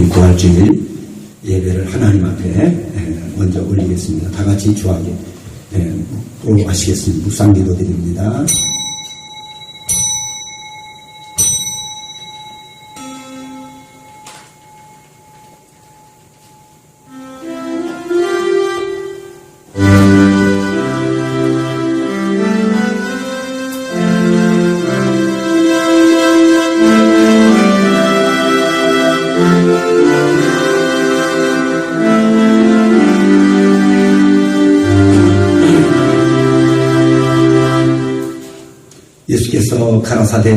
부활주일 예배를 하나님 앞에 먼저 올리겠습니다. 다 같이 주하게 하시겠습니다. 묵상기도 드립니다. 예수께서 가라사대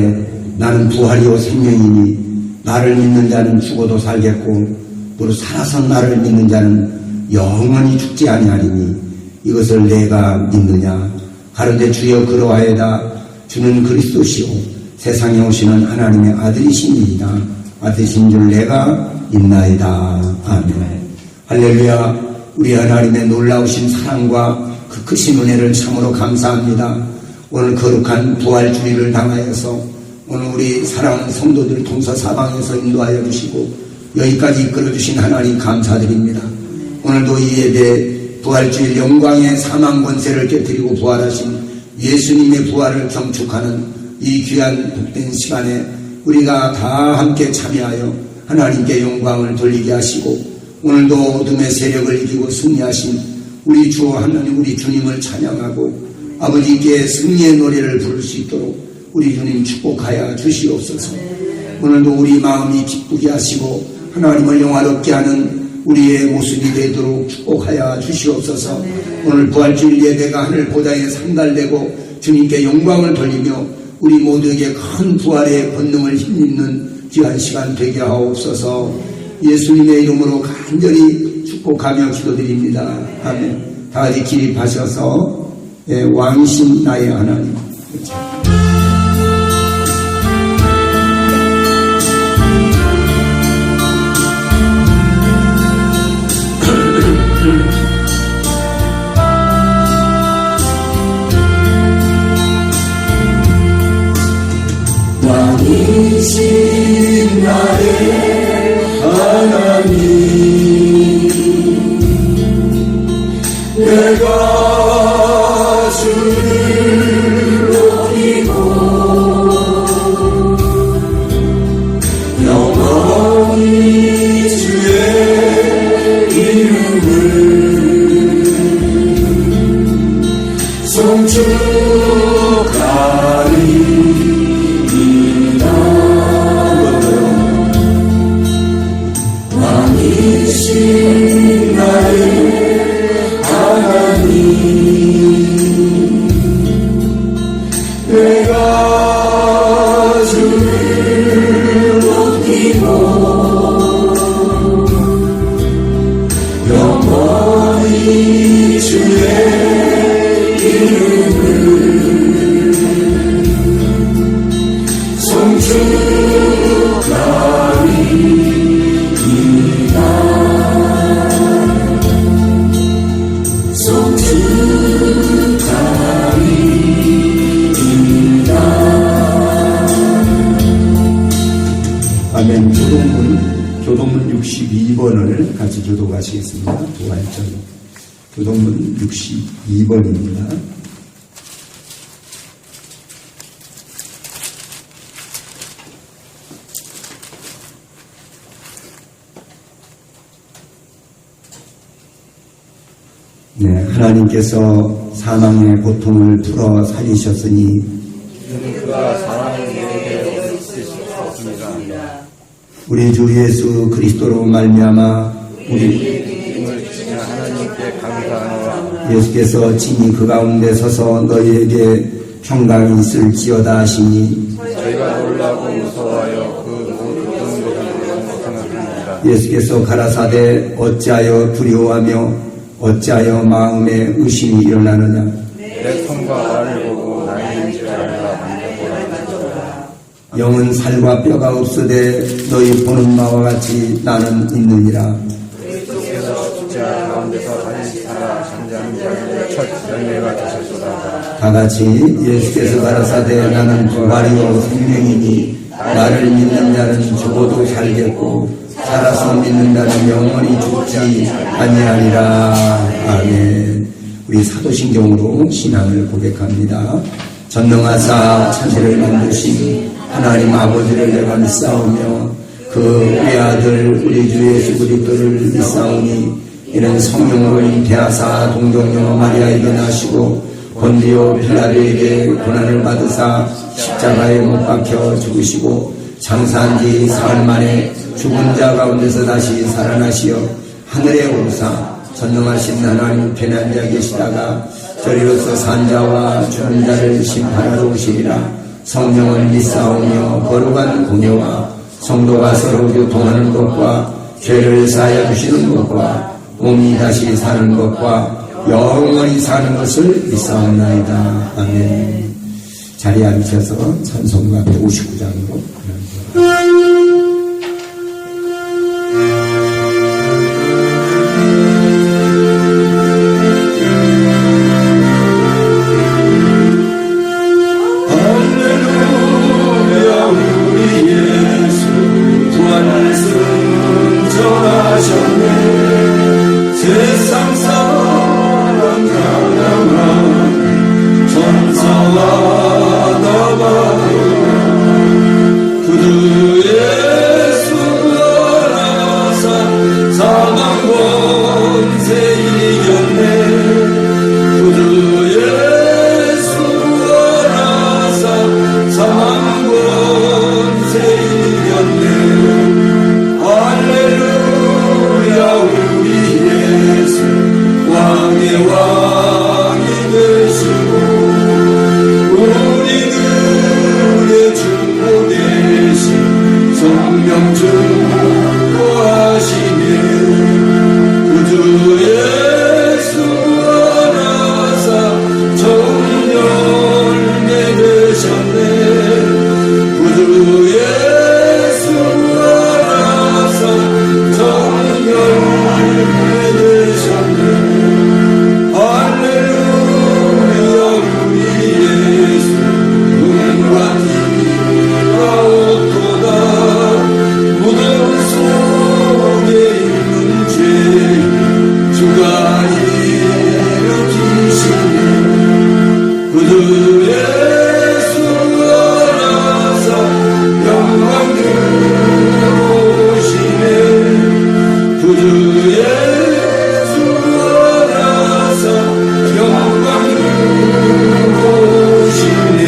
나는 부활이요 생명이니 나를 믿는 자는 죽어도 살겠고 무릇 살아서 나를 믿는 자는 영원히 죽지 아니하리니 이것을 내가 믿느냐. 가로되 주여 그러하여다. 주는 그리스도시요 세상에 오시는 하나님의 아들이시니이다. 아들이신 줄 내가 믿나이다. 아멘. 할렐루야. 우리 하나님의 놀라우신 사랑과 그 크신 은혜를 참으로 감사합니다. 오늘 거룩한 부활주의를 당하여서 오늘 우리 사랑하는 성도들 동서사방에서 인도하여 주시고 여기까지 이끌어주신 하나님 감사드립니다. 오늘도 이 예배 부활주일 영광의 사망 권세를 깨뜨리고 부활하신 예수님의 부활을 경축하는 이 귀한 복된 시간에 우리가 다 함께 참여하여 하나님께 영광을 돌리게 하시고 오늘도 어둠의 세력을 이기고 승리하신 우리 주 하나님 우리 주님을 찬양하고 아버지께 승리의 노래를 부를 수 있도록 우리 주님 축복하여 주시옵소서. 오늘도 우리 마음이 기쁘게 하시고 하나님을 영화롭게 하는 우리의 모습이 되도록 축복하여 주시옵소서. 오늘 부활주일 예배가 하늘 보좌에 상달되고 주님께 영광을 돌리며 우리 모두에게 큰 부활의 권능을 힘입는 귀한 시간 되게 하옵소서. 예수님의 이름으로 간절히 축복하며 기도드립니다. 아멘. 다 같이 기립하셔서 왕이신 나의 하나님. 왕이신 나의 하나님 내가 주를 높이고 영원히 주의 이름을 송축하리이다. 왕이신 나의 하나님 내가 주를 높이고 영원히 주의 이름을 송축하리이다. 아멘. 교동문 62번을 같이 교독하시겠습니다. 부활절 교동문 62번입니다. 네, 하나님께서 사망의 고통을 풀어 살리셨으니 그가 사랑의 내게 있을 수 없습니다. 우리 주 예수 그리스도로 말미암아 우리 힘을 주신 하나님께 감사하노라. 예수께서 친히 그 가운데 서서 너희에게 평강이 있을지어다 하시니 저희가 놀라고 무서워하여 그 모든 것을 생각합니다. 예수께서 가라사대 어찌하여 두려워하며 어찌하여 마음에 의심이 일어나느냐. 내 손과 발을 보고 나의 인지를 알라 만져보라. 영은 살과 뼈가 없으되 너희 보는 바와 같이 나는 있느니라. 그리스도께서 십자가 가운데서 다시 살아 잠자는 자들의 첫 열매가 되셨도다. 다같이 예수께서 가라사대 나는 부활이요 생명이니 나를 믿는 자는 죽어도 살겠고 살아서 믿는 자는 영원히 죽지 아니하리라. 아멘. 우리 사도신경으로 신앙을 고백합니다. 전능하사 천지를 만드신 하나님 아버지를 내가 믿사오며 그 외아들 우리 주 예수 그리스도를 믿사오니 이는 성령으로 잉태하사 동정녀 마리아에게 나시고 본디오 빌라도에게 고난을 받으사 십자가에 못 박혀 죽으시고 장사한 지 사흘 만에 죽은 자 가운데서 다시 살아나시어 하늘에 오르사 전능하신 하나님 편에 앉아 계시다가 저리로서 산자와 죽은 자를 심판하러 오시리라. 성령을 믿사오며 거룩한 공예와 성도가 서로 교통하는 것과 죄를 사하여 주시는 것과 몸이 다시 사는 것과 영원히 사는 것을 믿사옵나이다. 아멘. 자리에 앉으셔서 찬송가 159장으로 세상 사랑 가난한 천사와 나바로 구주 예수 알아서 사망 권세 이겼네. 구주 예수 알아서 사망 권세 이겼네. 할렐루야. 우리 예수 왕의 왕이 되시고 우리들의 중보 되신 성령 중보하시네. 구주 예수 알아서 정열매 되셨네. 구주 예수 알아서 정열매 되셨네. 할렐루야. 우리 예수 은과 피가 없도다. 무덤 속에 있는 죄 주가 일으키시네. 구주 예수 알아서 영광 들어오시네. 구주 예수 알아서 영광 들어오시네.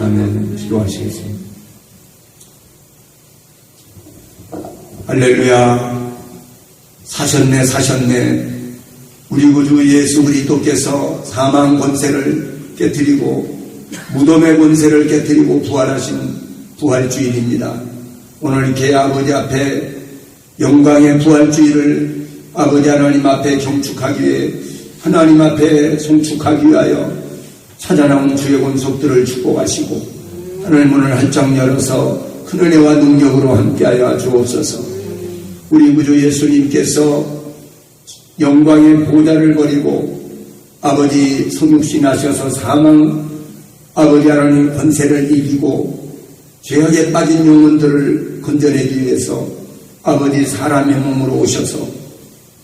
아멘. 기도하시겠습니다. 할렐루야. 사셨네. 우리 구주 예수 그리스도께서 사망 권세를 깨뜨리고 무덤의 권세를 깨뜨리고 부활하신 부활주일입니다. 오늘 이렇게 아버지 앞에 영광의 부활주일을 아버지 하나님 앞에 경축하기 위해 하나님 앞에 송축하기 위하여 찾아나온 주의 권속들을 축복하시고 하늘 문을 활짝 열어서 큰 은혜와 능력으로 함께하여 주옵소서. 우리 구주 예수님께서 영광의 보좌를 버리고 아버지 성육신 하셔서 사망 아버지 하나님 권세를 이기고 죄악에 빠진 영혼들을 건져내기 위해서 아버지 사람의 몸으로 오셔서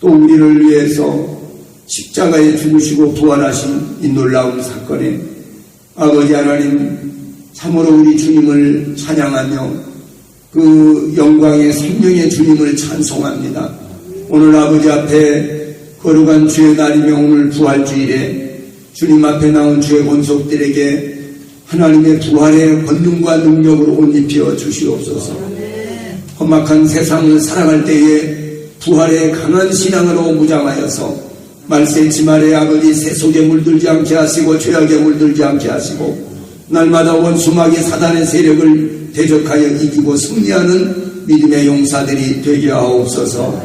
또 우리를 위해서 십자가에 죽으시고 부활하신 이 놀라운 사건에 아버지 하나님 참으로 우리 주님을 찬양하며 그 영광의 생명의 주님을 찬송합니다. 오늘 아버지 앞에 거룩한 주의 날이며 오늘 부활주일에 주님 앞에 나온 주의 권속들에게 하나님의 부활의 권능과 능력으로 옷 입혀 주시옵소서. 험악한 세상을 살아갈 때에 부활의 강한 신앙으로 무장하여서 말세 지말에 아버지 세속에 물들지 않게 하시고 죄악에 물들지 않게 하시고 날마다 원수마귀 사단의 세력을 대적하여 이기고 승리하는 믿음의 용사들이 되게 하옵소서.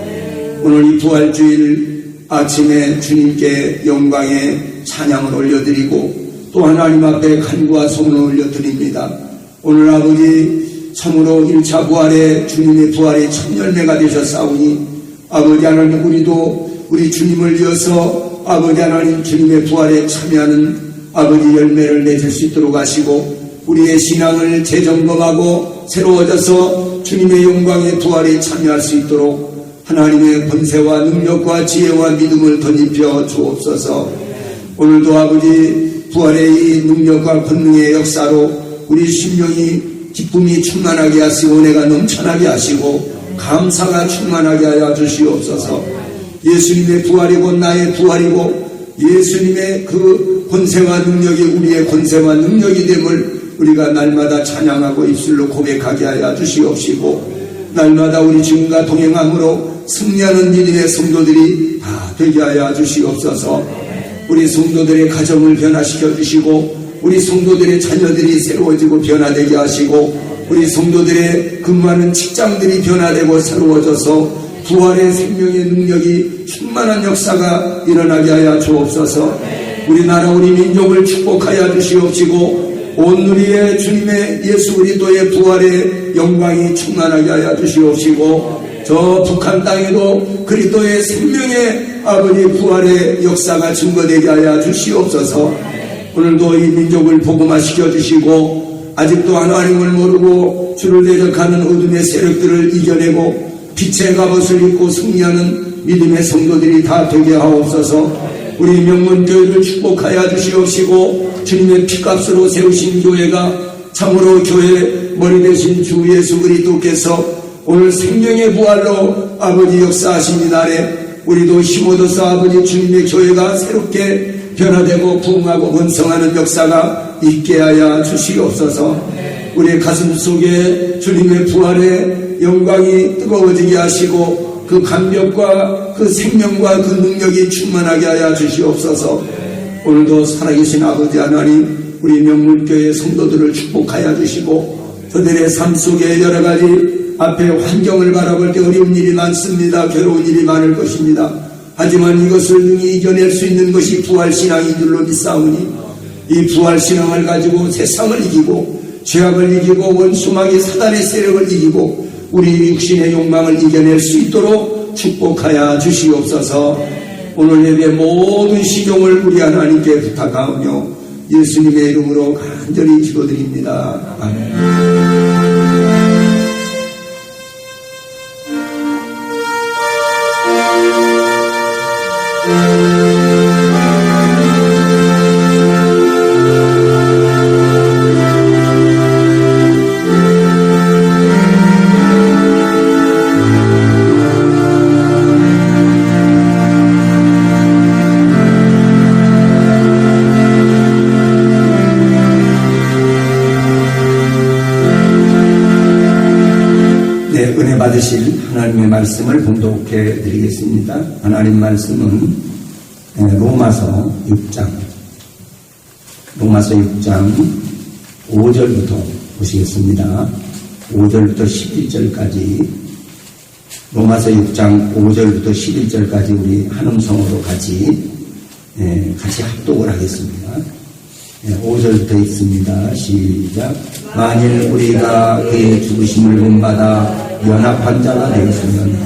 오늘 이 부활주일 아침에 주님께 영광의 찬양을 올려드리고 또 하나님 앞에 간구와 소문을 올려드립니다. 오늘 아버지 참으로 1차 부활에 주님의 부활의 첫 열매가 되셨사오니 아버지 하나님 우리도 우리 주님을 이어서 아버지 하나님 주님의 부활에 참여하는 아버지 열매를 맺을 수 있도록 하시고 우리의 신앙을 재점검하고 새로워져서 주님의 영광의 부활에 참여할 수 있도록 하나님의 권세와 능력과 지혜와 믿음을 덧입혀 주옵소서. 오늘도 아버지 부활의 이 능력과 권능의 역사로 우리 심령이 기쁨이 충만하게 하시고 은혜가 넘쳐나게 하시고 감사가 충만하게 하여 주시옵소서. 예수님의 부활이 곧 나의 부활이고 예수님의 그 권세와 능력이 우리의 권세와 능력이 됨을 우리가 날마다 찬양하고 입술로 고백하게 하여 주시옵시고 날마다 우리 주님과 동행함으로 승리하는 믿음의 성도들이 다 되게 하여 주시옵소서. 우리 성도들의 가정을 변화시켜 주시고 우리 성도들의 자녀들이 새로워지고 변화되게 하시고 우리 성도들의 근무하는 직장들이 변화되고 새로워져서 부활의 생명의 능력이 충만한 역사가 일어나게 하여 주옵소서. 우리나라 우리 민족을 축복하여 주시옵시고 온 우리의 주님의 예수 그리스도의 부활의 영광이 충만하게 하여 주시옵시고 저 북한 땅에도 그리스도의 생명의 아버지 부활의 역사가 증거되게 하여 주시옵소서. 오늘도 이 민족을 복음화시켜 주시고 아직도 하나님을 모르고 주를 대적하는 어둠의 세력들을 이겨내고 빛의 갑옷을 입고 승리하는 믿음의 성도들이 다 되게 하옵소서. 우리 명문교회를 축복하여 주시옵시고 주님의 피값으로 세우신 교회가 참으로 교회 머리 되신 주 예수 그리스도께서 오늘 생명의 부활로 아버지 역사하신 이날에 우리도 힘얻어서 아버지 주님의 교회가 새롭게 변화되고 부흥하고 번성하는 역사가 있게 하여 주시옵소서. 우리의 가슴 속에 주님의 부활의 영광이 뜨거워지게 하시고 그 감격과 그 생명과 그 능력이 충만하게 하여 주시옵소서. 오늘도 살아계신 아버지 하나님 우리 명물교회 성도들을 축복하여 주시고 저들의 삶 속에 여러가지 앞에 환경을 바라볼 때 어려운 일이 많습니다. 괴로운 일이 많을 것입니다. 하지만 이것을 능히 이겨낼 수 있는 것이 부활신앙인 줄로 믿사오니 이 부활신앙을 가지고 세상을 이기고 죄악을 이기고 원수마귀 사단의 세력을 이기고 우리 육신의 욕망을 이겨낼 수 있도록 축복하여 주시옵소서. 오늘 예배 모든 시종을 우리 하나님께 부탁하오며 예수님의 이름으로 간절히 기도드립니다. 아멘. 은혜 받으실 하나님의 말씀을 봉독해 드리겠습니다. 하나님 말씀은 로마서 6장 5절부터 보시겠습니다. 5절부터 11절까지 로마서 6장 5절부터 11절까지 우리 한음성으로 같이 합독을 하겠습니다. 5절부터 있습니다. 시작. 만일 우리가 그의 죽으심을 본받아 연합한 자가 되었으면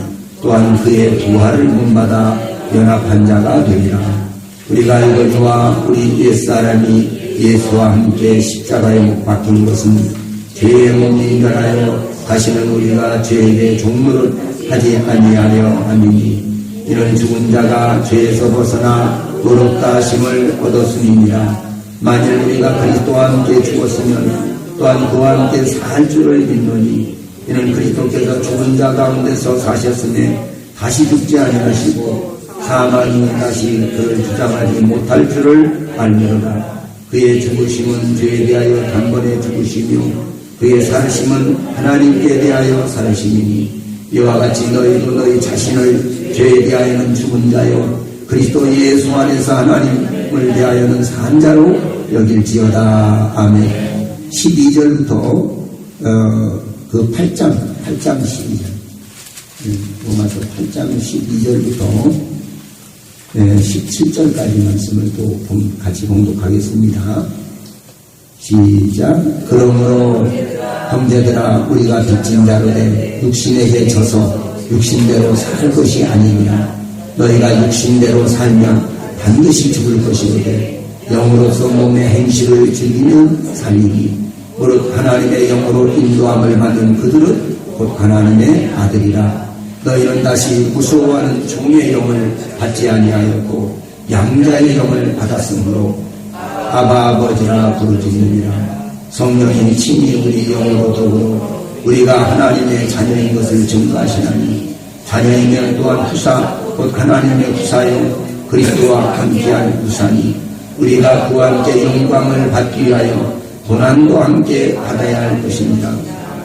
또한 그의 부활을 본받아 연합한 자가 되리라. 우리가 이것과 우리 옛사람이 예수와 함께 십자가에 못 박힌 것은 죄의 몸이 인간하여 다시는 우리가 죄에게 종노릇 하지 아니하려 함이니 이는 죽은 자가 죄에서 벗어나 의롭다 하심을 얻었음이니라. 만일 우리가 그리스도와 함께 죽었으면 또한 그와 함께 살 줄을 믿노니 이는 그리스도께서 죽은 자 가운데서 사셨으니 다시 죽지 아니하시고 사망이 다시 그를 주장하지 못할 줄을 알미로다. 그의 죽으심은 죄에 대하여 단번에 죽으시며 그의 살으심은 하나님께 대하여 살으심이니 이와 같이 너희도 너희 자신을 죄에 대하여는 죽은 자요 그리스도 예수 안에서 하나님을 대하여는 산 자로 여길지어다. 아멘. 12절부터 그 8장 12절 로마서 8장 12절부터 17절까지 말씀을 또 같이 봉독하겠습니다. 시작. 그러므로 형제들아 우리가 빚진 자로 된 육신에게 져서 육신대로 살 것이 아니니라. 너희가 육신대로 살면 반드시 죽을 것이거든 영으로서 몸의 행실을 즐기면 살리니 무릇 하나님의 영으로 인도함을 받은 그들은 곧 가나안의 아들이라. 너희는 다시 무서워하는 종의 영을 받지 아니하였고 양자의 영을 받았으므로 아바 아버지라 부르짖느니라. 성령이 친히 우리 영으로 더불어 우리가 하나님의 자녀인 것을 증거하시나니 자녀이면 또한 후사 곧 하나님의 후사요 그리스도와 함께할 후사니 우리가 그와 함께 영광을 받기 위하여 고난도 함께 받아야 할 것입니다.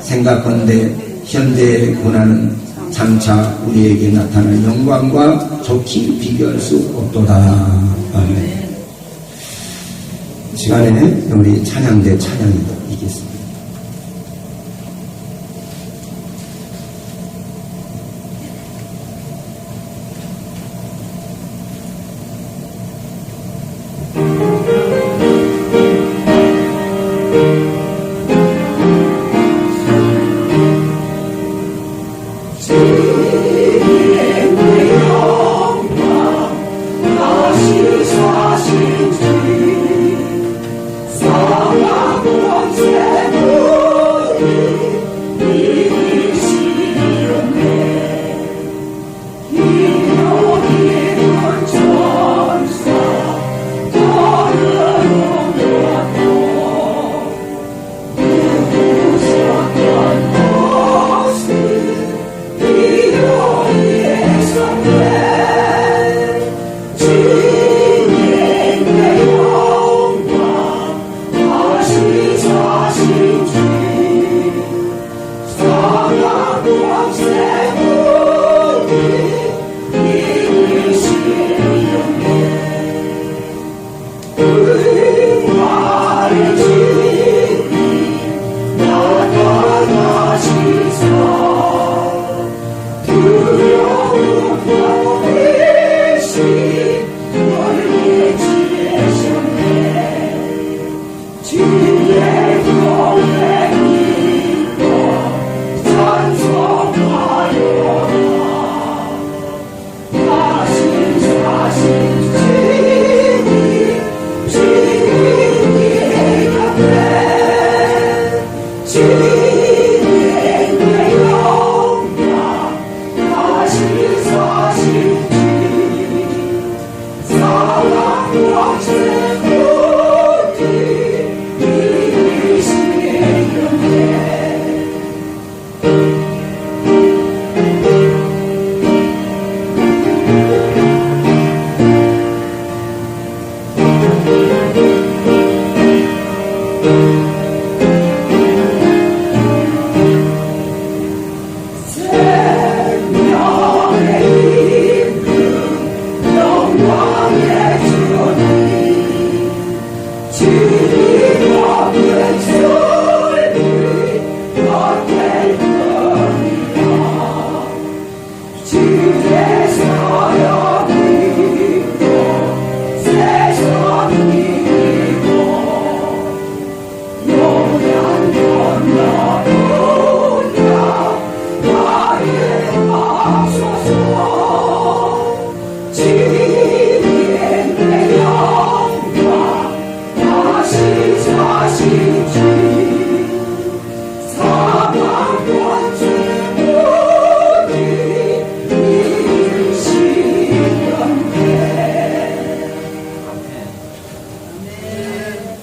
생각건대 현대의 고난은 장차 우리에게 나타날 영광과 좋게 비교할 수 없도다. 아멘. 시간에 우리 찬양대 찬양이 있겠습니다.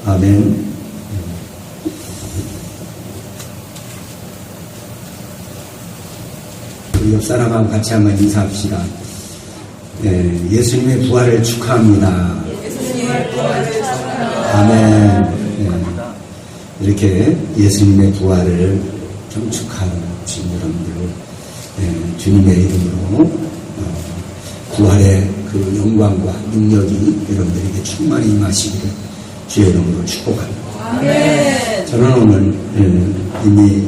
아멘. 우리 옆 사람하고 같이 한번 인사합시다. 예수님의 부활을 축하합니다. 아멘. 이렇게 예수님의 부활을 좀 축하하는 주님 여러분들, 주님의 이름으로 부활의 그 영광과 능력이 여러분들에게 충만히 임하시기를 주의 이름으로 축복합니다. 아멘. 저는 오늘 이미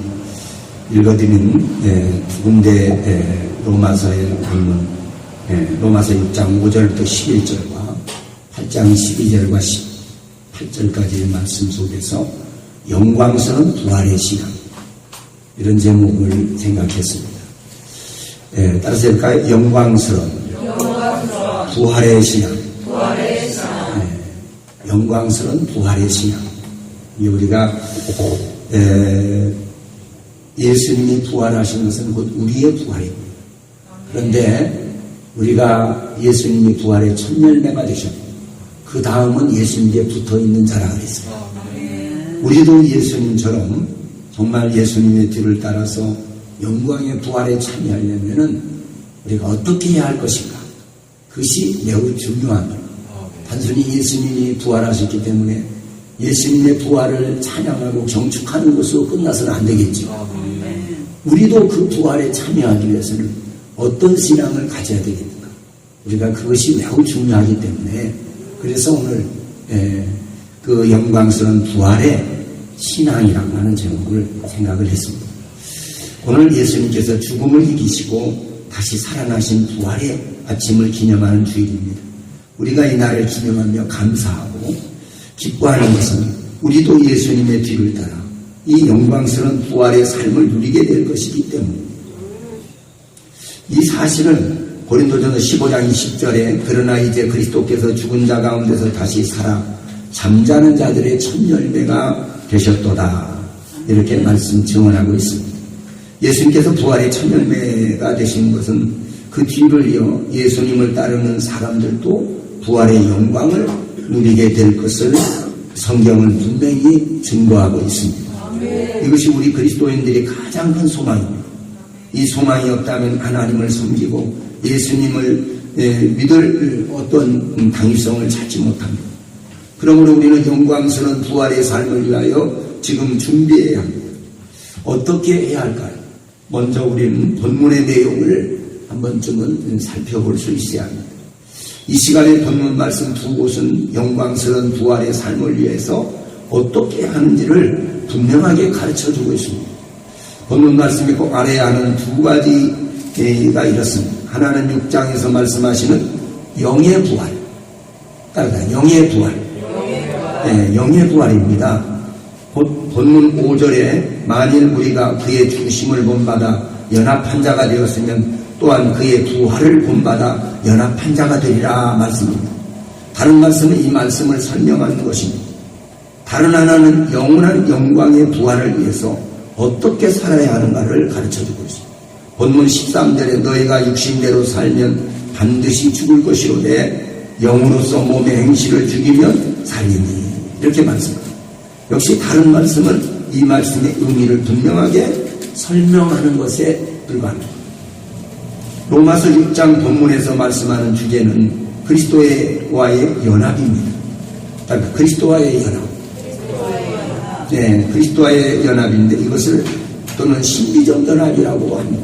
읽어드린 두 군데 로마서의 본문, 로마서 6장 5절부터 11절과 8장 12절과 18절까지의 말씀 속에서 영광스러운 부활의 시간, 이런 제목을 생각했습니다. 따라서 할까요? 영광스러운 부활의 시간. 영광스러운 부활의 시간. 우리가 예수님이 부활하신 것은 곧 우리의 부활입니다. 그런데 우리가 예수님이 부활의 첫 열매가 되셨고 그 다음은 예수님께 붙어있는 자라 그랬습니다. 우리도 예수님처럼 정말 예수님의 뒤를 따라서 영광의 부활에 참여하려면 우리가 어떻게 해야 할 것인가? 그것이 매우 중요합니다. 단순히 예수님이 부활하셨기 때문에 예수님의 부활을 찬양하고 경축하는 것으로 끝나서는 안 되겠죠. 우리도 그 부활에 참여하기 위해서는 어떤 신앙을 가져야 되겠는가? 우리가 그것이 매우 중요하기 때문에 그래서 오늘 그 영광스러운 부활의 신앙이라고 하는 제목을 생각을 했습니다. 오늘 예수님께서 죽음을 이기시고 다시 살아나신 부활의 아침을 기념하는 주일입니다. 우리가 이 날을 기념하며 감사하고 기뻐하는 것은 우리도 예수님의 뒤를 따라 이 영광스러운 부활의 삶을 누리게 될 것이기 때문입니다. 이 사실은 고린도전서 15장 20절에 그러나 이제 그리스도께서 죽은 자 가운데서 다시 살아 잠자는 자들의 첫 열매가 되셨도다. 이렇게 말씀 증언하고 있습니다. 예수님께서 부활의 첫 열매가 되신 것은 그 뒤를 이어 예수님을 따르는 사람들도 부활의 영광을 누리게 될 것을 성경은 분명히 증거하고 있습니다. 이것이 우리 그리스도인들의 가장 큰 소망입니다. 이 소망이 없다면 하나님을 섬기고 예수님을 믿을 어떤 당위성을 찾지 못합니다. 그러므로 우리는 영광스러운 부활의 삶을 위하여 지금 준비해야 합니다. 어떻게 해야 할까요? 먼저 우리는 본문의 내용을 한 번쯤은 살펴볼 수 있어야 합니다. 이 시간에 본문 말씀 두 곳은 영광스러운 부활의 삶을 위해서 어떻게 하는지를 분명하게 가르쳐주고 있습니다. 본문 말씀이 꼭 알아야 하는 두 가지가 이렇습니다. 하나는 6장에서 말씀하시는 영의 부활, 따라서 영의 부활, 영의 부활입니다. 본문 5절에 만일 우리가 그의 죽으심을 본받아 연합한 자가 되었으면 또한 그의 부활을 본받아 연합한 자가 되리라 말씀입니다. 다른 말씀은 이 말씀을 설명하는 것입니다. 다른 하나는 영원한 영광의 부활을 위해서 어떻게 살아야 하는가를 가르쳐주고 있습니다. 본문 13절에 너희가 육신대로 살면 반드시 죽을 것이로되 영으로서 몸의 행실을 죽이면 살리니 이렇게 말씀합니다. 역시 다른 말씀은 이 말씀의 의미를 분명하게 설명하는 것에 불과합니다. 로마서 6장 본문에서 말씀하는 주제는 그리스도와의 연합입니다. 그리스도와의 연합. 네, 그리스도와의 연합인데 이것을 또는 신비적 연합이라고 합니다.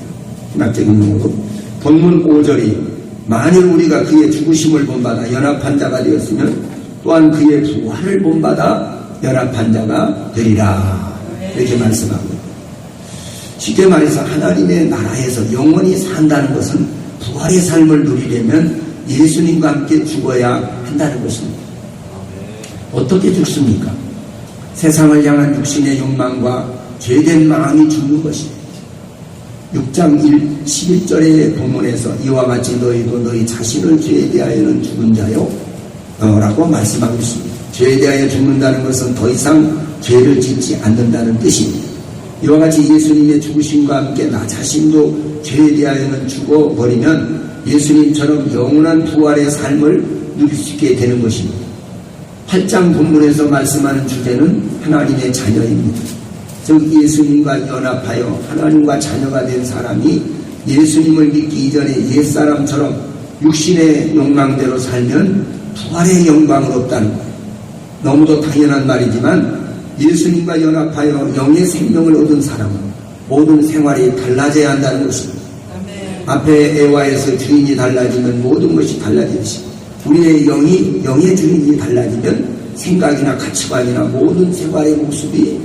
신학적인 용어로. 본문 5절이 만일 우리가 그의 죽으심을 본받아 연합한 자가 되었으면 또한 그의 부활을 본받아 연합한 자가 되리라. 이렇게 말씀합니다. 쉽게 말해서 하나님의 나라에서 영원히 산다는 것은 부활의 삶을 누리려면 예수님과 함께 죽어야 한다는 것입니다. 어떻게 죽습니까? 세상을 향한 육신의 욕망과 죄된 마음이 죽는 것입니다. 6장 11절의 본문에서 이와 같이 너희도 너희 자신을 죄에 대하여는 죽은 자요 라고 말씀하고 있습니다. 죄에 대하여 죽는다는 것은 더 이상 죄를 짓지 않는다는 뜻입니다. 이와 같이 예수님의 죽으심과 함께 나 자신도 죄에 대하여는 죽어버리면 예수님처럼 영원한 부활의 삶을 누릴 수 있게 되는 것입니다. 8장 본문에서 말씀하는 주제는 하나님의 자녀입니다. 즉 예수님과 연합하여 하나님과 자녀가 된 사람이 예수님을 믿기 이전에 옛사람처럼 육신의 욕망대로 살면 부활의 영광은 없다는 거예요. 너무도 당연한 말이지만 예수님과 연합하여 영의 생명을 얻은 사람은 모든 생활이 달라져야 한다는 것입니다. 앞에 애화에서 주인이 달라지면 모든 것이 달라지듯이 우리의 영의 주인이 달라지면 생각이나 가치관이나 모든 생활의 모습이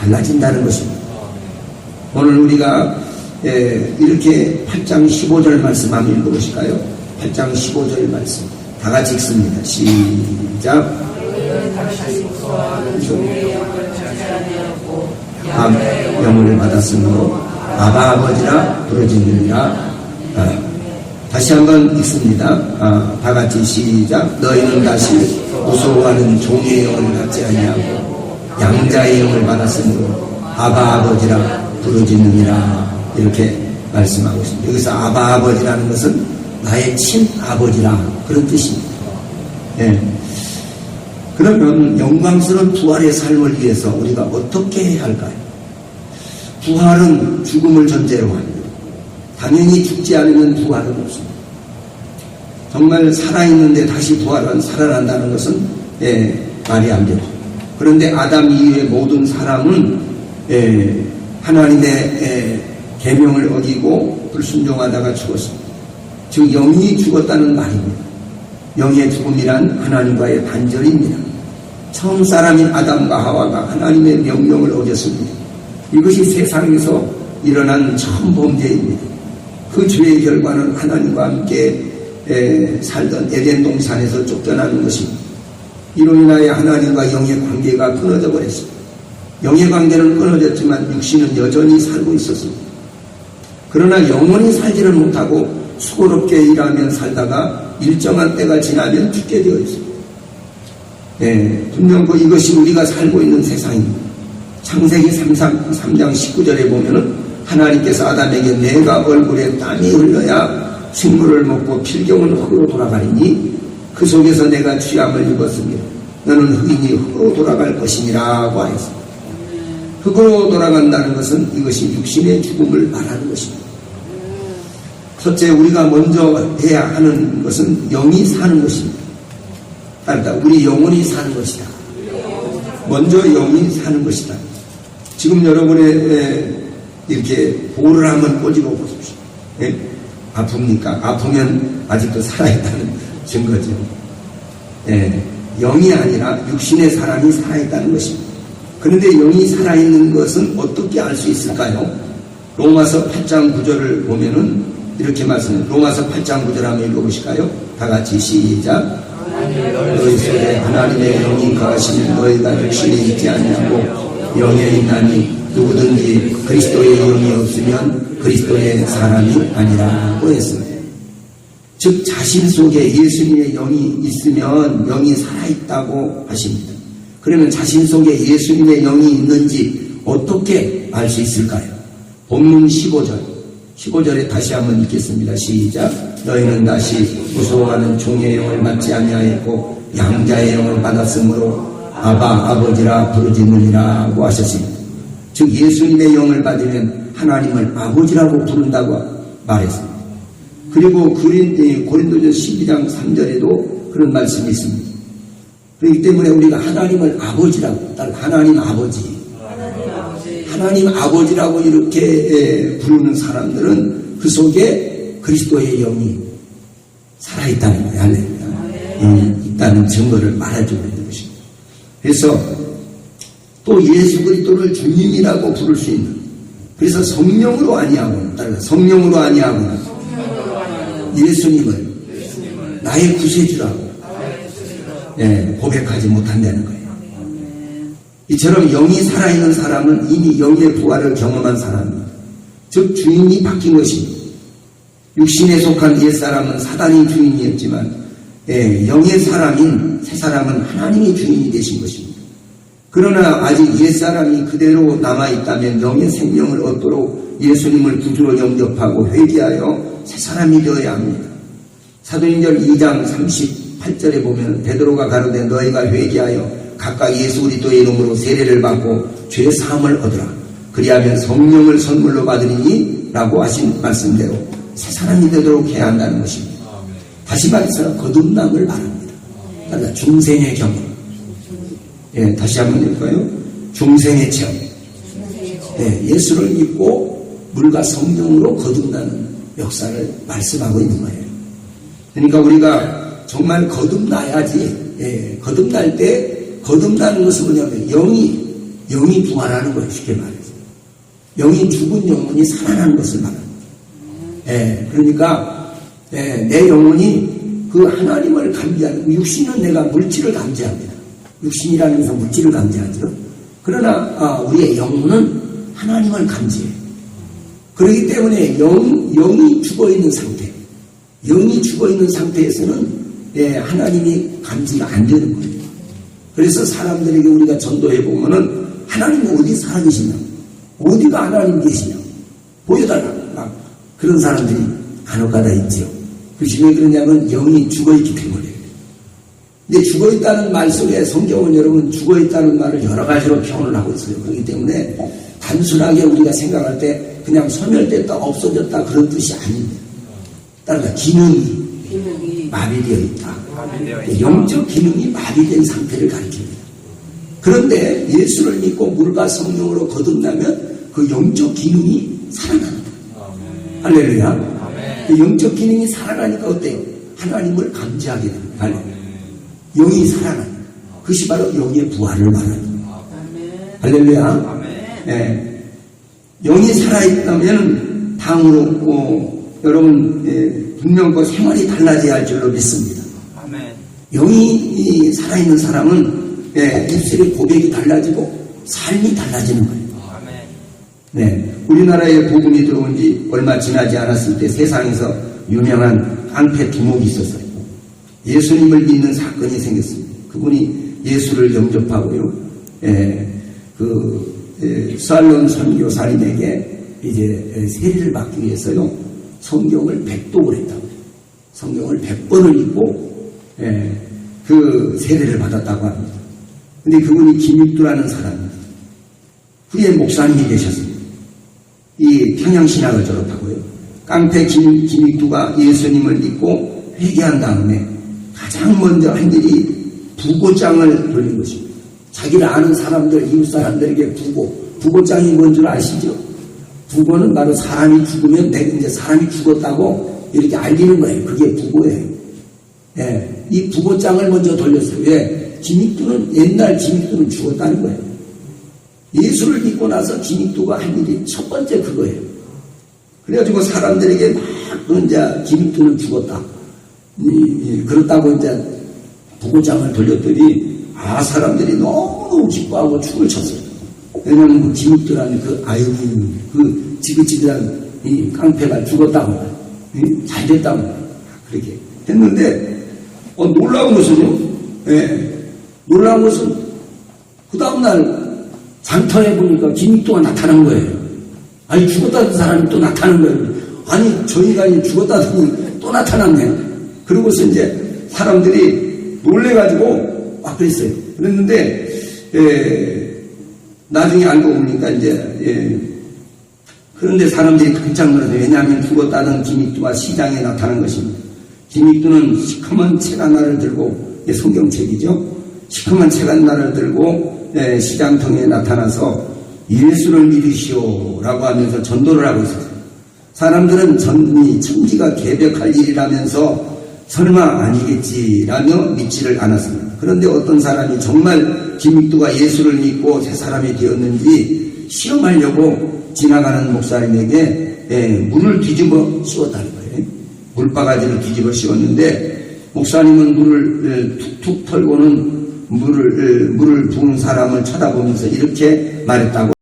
달라진다는 것입니다. 오늘 우리가 이렇게 8장 15절 말씀 한번 읽어보실까요? 8장 15절 말씀 다 같이 읽습니다. 시작. 영을 받았으므로 아바 아버지라 부르짖느니라. 다시 한번 읽습니다. 다 같이 시작. 너희는 다시 무서워하는 종의 영을 받지 아니하고 양자의 영을 받았으므로 아바 아버지라 부르짖느니라 이렇게 말씀하고 있습니다. 여기서 아바 아버지라는 것은 나의 친아버지라 그런 뜻입니다. 예. 그러면 영광스러운 부활의 삶을 위해서 우리가 어떻게 해야 할까요? 부활은 죽음을 전제로 합니다. 당연히 죽지 않으면 부활은 없습니다. 정말 살아있는데 다시 부활은 살아난다는 것은 말이 안 되죠. 그런데 아담 이후의 모든 사람은 하나님의 계명을 어기고 불순종하다가 죽었습니다. 즉 영이 죽었다는 말입니다. 영의 죽음이란 하나님과의 단절입니다. 처음 사람인 아담과 하와가 하나님의 명령을 어겼습니다. 이것이 세상에서 일어난 처음 범죄입니다. 그 죄의 결과는 하나님과 함께 살던 에덴 동산에서 쫓겨나는 것입니다. 이로 인하여 하나님과 영의 관계가 끊어져 버렸습니다. 영의 관계는 끊어졌지만 육신은 여전히 살고 있었습니다. 그러나 영원히 살지를 못하고 수고롭게 일하며 살다가 일정한 때가 지나면 죽게 되어 있습니다. 분명 이것이 우리가 살고 있는 세상입니다. 창세기 3장 19절에 보면은 하나님께서 아담에게 내가 얼굴에 땀이 흘러야 식물을 먹고 필경은 흙으로 돌아가리니 그 속에서 내가 취함을 입었으며 너는 흑인이 흙으로 돌아갈 것이니라고 하였습니다. 흙으로 돌아간다는 것은 이것이 육신의 죽음을 말하는 것입니다. 첫째 우리가 먼저 해야 하는 것은 영이 사는 것입니다. 따르다 우리 영혼이 사는 것이다. 먼저 영이 사는 것이다. 지금 여러분의 이렇게 볼을 한번 꼬집어 보십시오. 아픕니까? 아프면 아직도 살아있다는 증거죠. 영이 아니라 육신의 사람이 살아있다는 것입니다. 그런데 영이 살아있는 것은 어떻게 알 수 있을까요? 로마서 8장 9절을 보면은 이렇게 말씀해요. 로마서 8장 9절 한번 읽어보실까요? 다 같이 시작. 너희 속에 하나님의 영이 거하시면 너희가 육신에 있지 않냐고 영에 있나니 누구든지 그리스도의 영이 없으면 그리스도의 사람이 아니라고 했습니다. 즉 자신 속에 예수님의 영이 있으면 영이 살아있다고 하십니다. 그러면 자신 속에 예수님의 영이 있는지 어떻게 알 수 있을까요? 본문 15절에 다시 한번 읽겠습니다. 시작. 너희는 다시 무서워하는 종의 영을 받지 아니하였고 양자의 영을 받았으므로 아바 아버지라 부르짖느니라고 하셨습니다. 즉 예수님의 영을 받으면 하나님을 아버지라고 부른다고 말했습니다. 그리고 고린도전 12장 3절에도 그런 말씀이 있습니다. 그렇기 때문에 우리가 하나님을 아버지라고, 하나님 아버지라고 이렇게 부르는 사람들은 그 속에 그리스도의 영이 살아있다는 거예요. 할렐루야. 영이 있다는 증거를 말해주고 있는 것입니다. 그래서 또 예수 그리스도를 주님이라고 부를 수 있는, 그래서 성령으로 아니하고는 예수님을 나의 구세주라고 고백하지 못한다는 거예요. 이처럼 영이 살아있는 사람은 이미 영의 부활을 경험한 사람입니다. 즉 주인이 바뀐 것입니다. 육신에 속한 옛사람은 사단이 주인이었지만 영의 사람인 새 사람은 하나님이 주인이 되신 것입니다. 그러나 아직 옛사람이 그대로 남아있다면 영의 생명을 얻도록 예수님을 구주로 영접하고 회개하여 새 사람이 되어야 합니다. 사도행전 2장 38절에 보면 베드로가 가로되 너희가 회개하여 각각 예수 그리스도의 이름으로 세례를 받고 죄 사함을 얻으라. 그리하면 성령을 선물로 받으리니 라고 하신 말씀대로 새 사람이 되도록 해야 한다는 것입니다. 다시 말해서 거듭남을 말합니다. 그러니까 중생의 경험. 다시 한번 읽을까요? 중생의 체험. 예수를 믿고 물과 성령으로 거듭나는 역사를 말씀하고 있는 거예요. 그러니까 우리가 정말 거듭나야지. 거듭날 때 거듭나는 것은 뭐냐면 영이 부활하는 거예요. 쉽게 말해서 영이 죽은 영혼이 살아나는 것을 말합니다. 그러니까 내 영혼이 그 하나님을 감지하는, 육신은 내가 물질을 감지합니다. 육신이라는 것은 물질을 감지하죠. 그러나 우리의 영혼은 하나님을 감지해요. 그렇기 때문에 영이 죽어있는 상태, 영이 죽어있는 상태에서는 하나님이 감지가 안 되는 거예요. 그래서 사람들에게 우리가 전도해 보면은 하나님은 어디 살아계시냐, 어디가 하나님 계시냐? 보여달라. 막 그런 사람들이 간혹가다 있죠. 그것이 왜 그러냐면 영이 죽어있기 때문에. 근데 죽어있다는 말 속에 성경은 여러분 죽어있다는 말을 여러 가지로 표현을 하고 있어요. 그렇기 때문에 단순하게 우리가 생각할 때 그냥 소멸됐다 없어졌다 그런 뜻이 아닙니다. 따라서 기능이 마비되어 있다. 영적 기능이 마비된 상태를 가리킵니다. 그런데 예수를 믿고 물과 성령으로 거듭나면 그 영적 기능이 살아납니다. 할렐루야. 그 영적 기능이 살아나니까 어때요? 하나님을 감지하게 됩니다. 할렐루야. 영이 살아납니다. 그것이 바로 영의 부활을 말합니다. 할렐루야. 네. 영이 살아있다면 다음으로 여러분 분명 그 생활이 달라져야 할 줄로 믿습니다. 영이 살아있는 사람은 입술의 고백이 달라지고 삶이 달라지는 거예요. 네, 우리나라에 복음이 들어온 지 얼마 지나지 않았을 때 세상에서 유명한 깡패 두목이 있었어요. 예수님을 믿는 사건이 생겼습니다. 그분이 예수를 영접하고요. 수알론 선교사님에게 이제 세례를 받기 위해서요. 성경을 100독을 했다고요. 성경을 100번을 읽고 그 세례를 받았다고 합니다. 근데 그분이 김익두라는 사람입니다. 후에 목사님이 되셨습니다. 이 평양신학을 졸업하고요. 깡패 김익두가 예수님을 믿고 회개한 다음에 가장 먼저 한 일이 부고장을 돌린 것입니다. 자기를 아는 사람들, 이웃 사람들에게 부고장이 뭔 줄 아시죠? 부고는 바로 사람이 죽으면 이제 사람이 죽었다고 이렇게 알리는 거예요. 그게 부고예요. 예, 이 부고장을 먼저 돌렸어요. 왜? 김익두는 옛날 김익두는 죽었다는 거예요. 예수를 믿고 나서 김익두가 한 일이 첫 번째 그거예요. 그래가지고 사람들에게 막 이제 김익두는 죽었다. 그렇다고 이제 부고장을 돌렸더니 사람들이 너무 기뻐하고 춤을 췄어요. 왜냐하면 그 김익두라는 그 지긋지긋한 이 깡패가 죽었다고 잘 됐다고 그렇게 했는데 놀라운 것은요. 놀라운 것은 그 다음날 장터에 보니까 김익두가 나타난 거예요. 아니 죽었다는 사람이 또 나타난 거예요. 아니 저희가 죽었다더니 또 나타났네. 그러고서 이제 사람들이 놀래가지고 막 그랬어요. 그랬는데 나중에 알고 보니까 이제 그런데 사람들이 깜짝 놀랐어요. 왜냐하면 죽었다는 김익두가 시장에 나타난 것입니다. 김익두는 시커먼 책 하나를 들고 성경책이죠. 시커먼 책 하나를 들고 시장통에 나타나서 예수를 믿으시오라고 하면서 전도를 하고 있었어요. 사람들은 천지가 개벽할 일이라면서 설마 아니겠지라며 믿지를 않았습니다. 그런데 어떤 사람이 정말 김익두가 예수를 믿고 새 사람이 되었는지 시험하려고 지나가는 목사님에게 물을 뒤집어 씌웠다는 거예요. 물바가지를 뒤집어 씌웠는데 목사님은 물을 툭툭 털고는 물을 부은 사람을 쳐다보면서 이렇게 말했다고